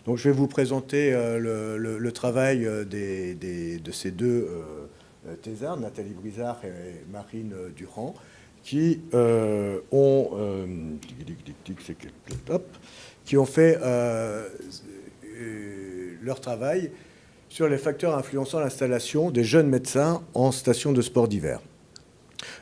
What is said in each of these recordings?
Donc je vais vous présenter le travail de ces deux thésards, Nathalie Brizard et Marine Durand, qui ont fait leur travail sur les facteurs influençant l'installation des jeunes médecins en station de sport d'hiver.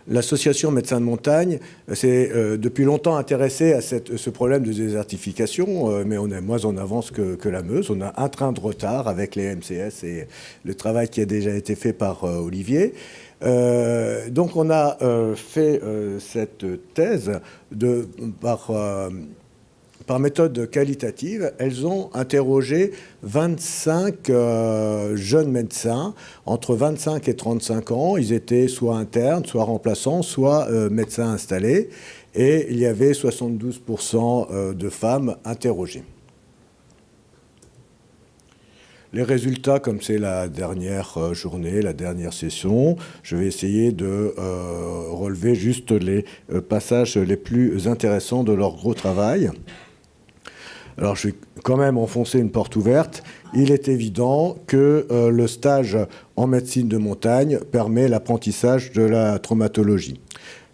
L'association Médecins de Montagne s'est depuis longtemps intéressée à ce problème de désertification, mais on est moins en avance que la Meuse. On a un train de retard avec les MCS et le travail qui a déjà été fait par Olivier. Donc on a fait cette thèse par méthode qualitative. Elles ont interrogé 25 jeunes médecins entre 25 et 35 ans. Ils étaient soit internes, soit remplaçants, soit médecins installés. Et il y avait 72% de femmes interrogées. Les résultats, comme c'est la dernière journée, la dernière session, je vais essayer de relever juste les passages les plus intéressants de leur gros travail. Alors, je vais quand même enfoncer une porte ouverte. Il est évident que le stage en médecine de montagne permet l'apprentissage de la traumatologie.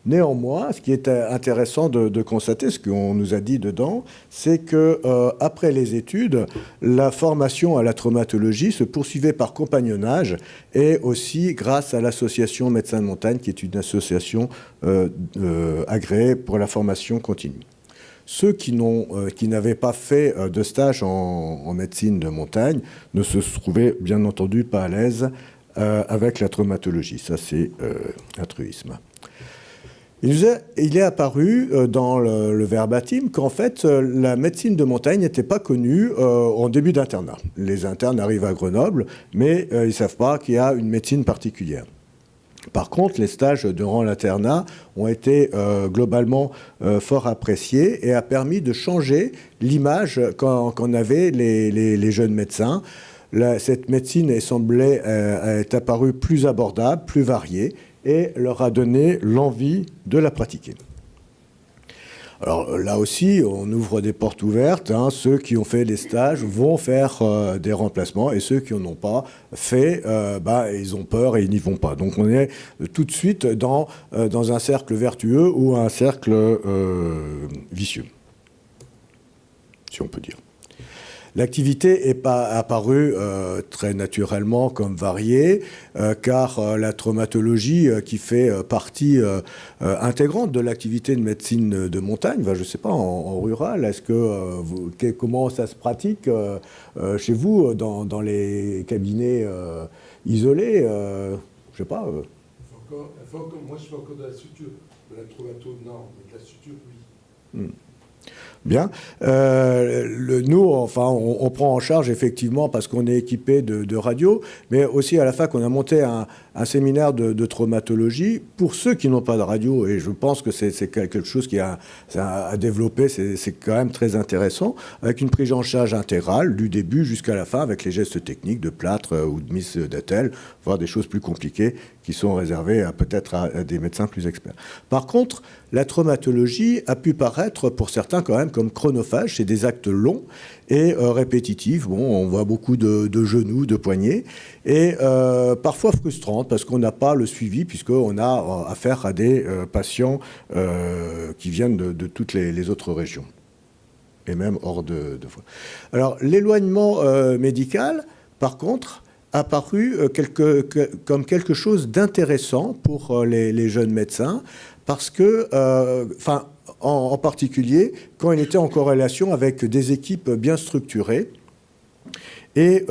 Néanmoins, ce qui est intéressant de constater, ce qu'on nous a dit dedans, c'est que après les études, la formation à la traumatologie se poursuivait par compagnonnage et aussi grâce à l'association Médecins de Montagne, qui est une association agréée pour la formation continue. Ceux qui n'avaient pas fait de stage en médecine de montagne ne se trouvaient bien entendu pas à l'aise avec la traumatologie. Ça, c'est un truisme. Il est apparu dans le verbatim qu'en fait, la médecine de montagne n'était pas connue en début d'internat. Les internes arrivent à Grenoble, mais ils ne savent pas qu'il y a une médecine particulière. Par contre, les stages durant l'internat ont été globalement fort appréciés et a permis de changer l'image qu'en avaient les jeunes médecins. Cette médecine est apparue plus abordable, plus variée, et leur a donné l'envie de la pratiquer. Alors là aussi, on ouvre des portes ouvertes. Ceux qui ont fait des stages vont faire des remplacements et ceux qui n'en ont pas fait, ils ont peur et ils n'y vont pas. Donc on est tout de suite dans un cercle vertueux ou un cercle vicieux, si on peut dire. L'activité est apparue très naturellement comme variée, car la traumatologie, qui fait partie intégrante de l'activité de médecine de montagne, je ne sais pas, en rural, est-ce que comment ça se pratique chez vous, dans les cabinets isolés je ne sais pas. Moi, je fais encore de la suture. De la traumato, non, mais de la suture, oui. Bien. Nous, on prend en charge effectivement parce qu'on est équipé de radios, mais aussi à la fac, on a monté un séminaire de traumatologie pour ceux qui n'ont pas de radio. Et je pense que c'est quelque chose qui a développé, c'est quand même très intéressant, avec une prise en charge intégrale du début jusqu'à la fin, avec les gestes techniques de plâtre ou de mise d'attelle, voire des choses plus compliquées qui sont réservées peut-être à des médecins plus experts. Par contre, la traumatologie a pu paraître pour certains quand même comme chronophage. C'est des actes longs et répétitifs. On voit beaucoup de genoux, de poignets, et parfois frustrantes parce qu'on n'a pas le suivi, puisqu'on a affaire à des patients qui viennent de toutes les autres régions, et même hors de fois. Alors, l'éloignement médical, par contre, apparu comme quelque chose d'intéressant pour les jeunes médecins, parce que, en particulier, quand ils étaient en corrélation avec des équipes bien structurées, et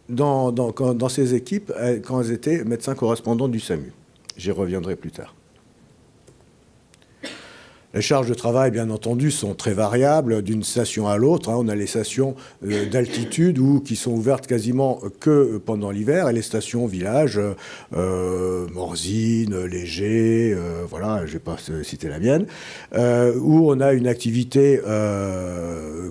dans ces équipes, quand elles étaient médecins correspondants du SAMU. J'y reviendrai plus tard. Les charges de travail, bien entendu, sont très variables d'une station à l'autre. On a les stations d'altitude qui sont ouvertes quasiment que pendant l'hiver, et les stations village, Morzine, Léger, voilà, je ne vais pas citer la mienne, où on a une activité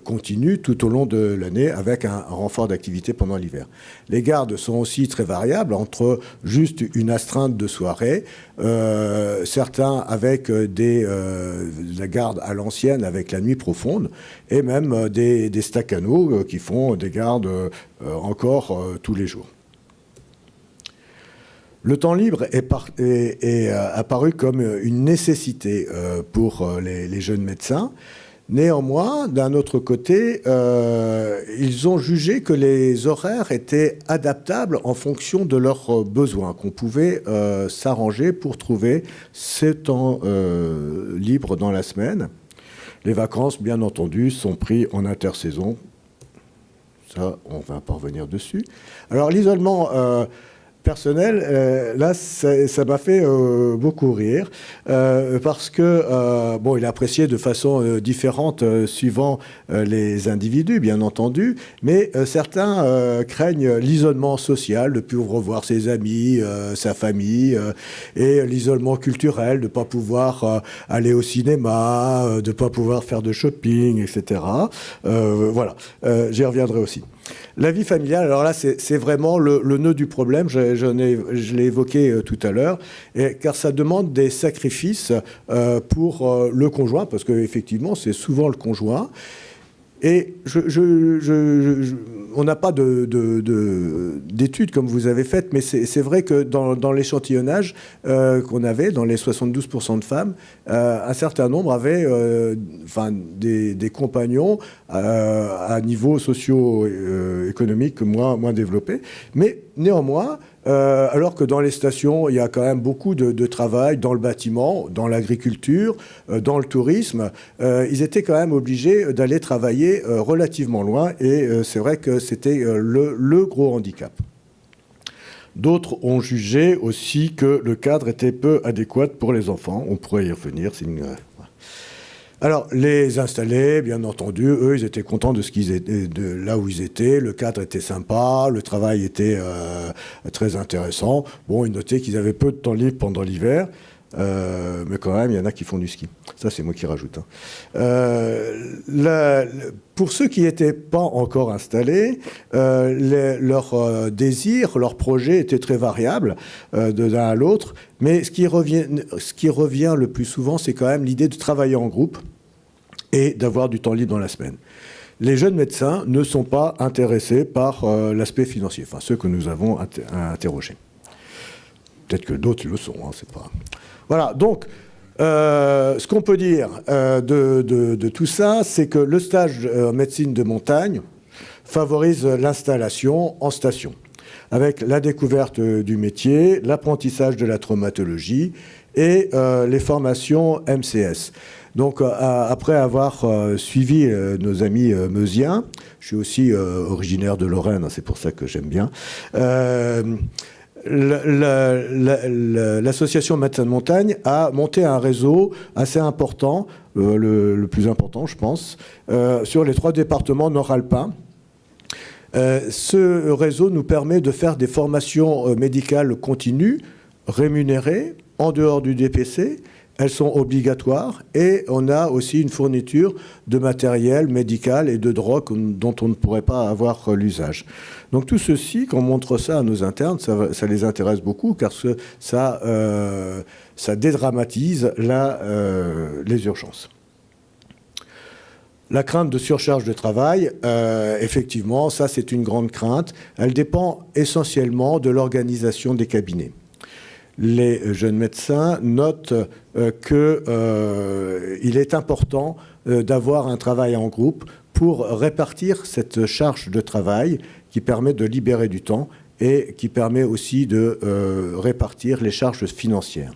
continue tout au long de l'année avec un renfort d'activité pendant l'hiver. Les gardes sont aussi très variables, entre juste une astreinte de soirée, certains avec des la garde à l'ancienne avec la nuit profonde, et même des staccanos qui font des gardes encore tous les jours. Le temps libre est apparu comme une nécessité pour les jeunes médecins. Néanmoins, d'un autre côté, ils ont jugé que les horaires étaient adaptables en fonction de leurs besoins, qu'on pouvait s'arranger pour trouver ce temps libre dans la semaine. Les vacances, bien entendu, sont prises en intersaison. Ça, on va pas revenir dessus. Alors, l'isolement personnel, là, ça m'a fait beaucoup rire, parce que, bon, il est apprécié de façon différente suivant les individus, bien entendu, mais certains craignent l'isolement social, de ne plus revoir ses amis, sa famille, et l'isolement culturel, de ne pas pouvoir aller au cinéma, de ne pas pouvoir faire de shopping, etc. Voilà, j'y reviendrai aussi. La vie familiale, alors là, c'est vraiment le nœud du problème, je l'ai évoqué tout à l'heure, car ça demande des sacrifices pour le conjoint, parce qu'effectivement, c'est souvent le conjoint. Et on n'a pas d'études comme vous avez faites, mais c'est vrai que dans l'échantillonnage qu'on avait, dans les 72% de femmes, un certain nombre avaient des compagnons à niveau socio-économique moins développé. Mais néanmoins, alors que dans les stations, il y a quand même beaucoup de travail dans le bâtiment, dans l'agriculture, dans le tourisme, ils étaient quand même obligés d'aller travailler relativement loin, et c'est vrai que c'était le gros handicap. D'autres ont jugé aussi que le cadre était peu adéquat pour les enfants. On pourrait y revenir. Alors, les installés, bien entendu, eux, ils étaient contents de là où ils étaient. Le cadre était sympa, le travail était très intéressant. Bon, ils notaient qu'ils avaient peu de temps libre pendant l'hiver, mais quand même, il y en a qui font du ski. Ça, c'est moi qui rajoute. Pour ceux qui n'étaient pas encore installés, leurs désirs, leurs projets étaient très variables de l'un à l'autre, mais ce qui revient le plus souvent, c'est quand même l'idée de travailler en groupe et d'avoir du temps libre dans la semaine. Les jeunes médecins ne sont pas intéressés par l'aspect financier, enfin ceux que nous avons interrogés. Peut-être que d'autres le sont, hein, c'est pas... Voilà, donc, ce qu'on peut dire de tout ça, c'est que le stage en médecine de montagne favorise l'installation en station, avec la découverte du métier, l'apprentissage de la traumatologie et les formations MCS. Donc, après avoir suivi nos amis meusiens, je suis aussi originaire de Lorraine, hein, c'est pour ça que j'aime bien, l'association Médecins de Montagne a monté un réseau assez important, le plus important, je pense, sur les 3 départements nord-alpins. Ce réseau nous permet de faire des formations médicales continues, rémunérées, en dehors du DPC. Elles sont obligatoires, et on a aussi une fourniture de matériel médical et de drogue dont on ne pourrait pas avoir l'usage. Donc tout ceci, quand on montre ça à nos internes, ça les intéresse beaucoup, car ça dédramatise les urgences. La crainte de surcharge de travail, effectivement, ça c'est une grande crainte. Elle dépend essentiellement de l'organisation des cabinets. Les jeunes médecins notent qu'il est important d'avoir un travail en groupe pour répartir cette charge de travail qui permet de libérer du temps et qui permet aussi de répartir les charges financières.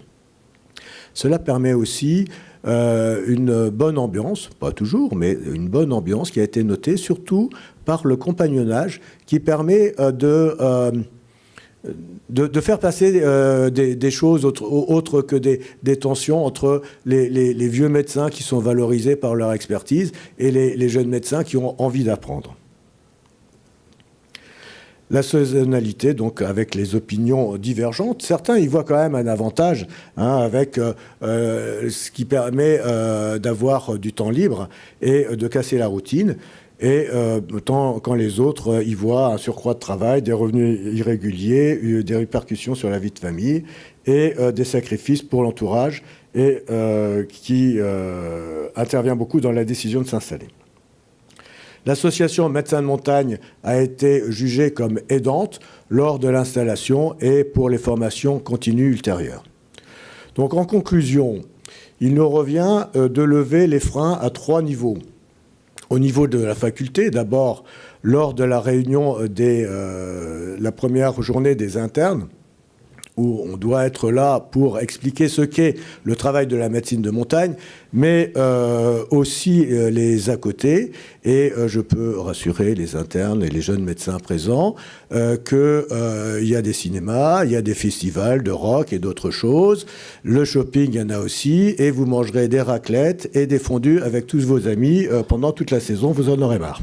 Cela permet aussi une bonne ambiance, pas toujours, mais une bonne ambiance qui a été notée surtout par le compagnonnage qui permet de faire passer des choses autres que des tensions entre les vieux médecins qui sont valorisés par leur expertise et les jeunes médecins qui ont envie d'apprendre. La saisonnalité, donc avec les opinions divergentes, certains y voient quand même un avantage, hein, avec ce qui permet d'avoir du temps libre et de casser la routine. Et quand les autres y voient un surcroît de travail, des revenus irréguliers, des répercussions sur la vie de famille et des sacrifices pour l'entourage et qui intervient beaucoup dans la décision de s'installer. L'association Médecins de montagne a été jugée comme aidante lors de l'installation et pour les formations continues ultérieures. Donc en conclusion, il nous revient de lever les freins à 3 niveaux. Au niveau de la faculté, d'abord lors de la réunion la première journée des internes, où on doit être là pour expliquer ce qu'est le travail de la médecine de montagne, mais aussi les à côté. Et je peux rassurer les internes et les jeunes médecins présents qu'il y a des cinémas, il y a des festivals de rock et d'autres choses. Le shopping, il y en a aussi. Et vous mangerez des raclettes et des fondus avec tous vos amis pendant toute la saison. Vous en aurez marre.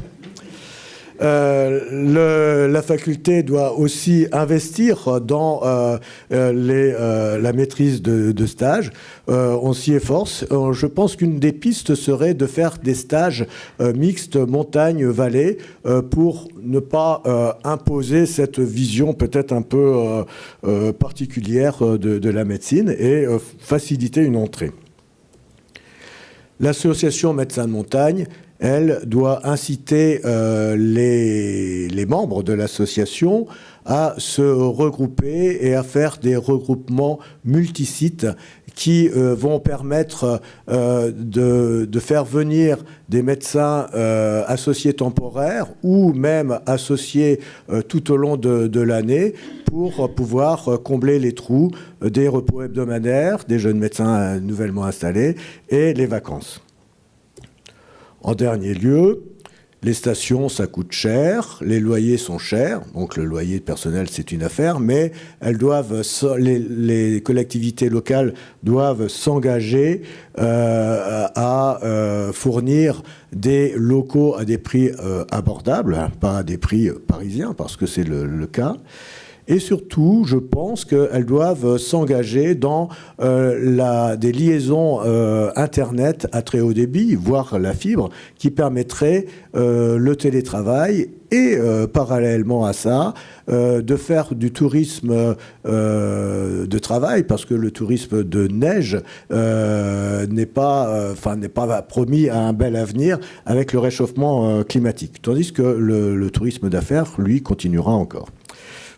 La faculté doit aussi investir dans la maîtrise de stage. On s'y efforce. Je pense qu'une des pistes serait de faire des stages mixtes montagne-vallée pour ne pas imposer cette vision peut-être un peu particulière de la médecine et faciliter une entrée. L'association Médecins de montagne, elle doit inciter les membres de l'association à se regrouper et à faire des regroupements multisites qui vont permettre de faire venir des médecins associés temporaires ou même associés tout au long de l'année pour pouvoir combler les trous des repos hebdomadaires, des jeunes médecins nouvellement installés et les vacances. En dernier lieu, les stations, ça coûte cher, les loyers sont chers, donc le loyer personnel, c'est une affaire, mais les collectivités locales doivent s'engager à fournir des locaux à des prix abordables, pas à des prix parisiens, parce que c'est le cas. Et surtout, je pense qu'elles doivent s'engager dans des liaisons Internet à très haut débit, voire la fibre, qui permettrait le télétravail et, parallèlement à ça, de faire du tourisme de travail, parce que le tourisme de neige n'est pas promis à un bel avenir avec le réchauffement climatique. Tandis que le tourisme d'affaires, lui, continuera encore.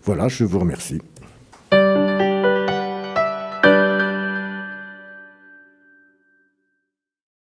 Voilà, je vous remercie.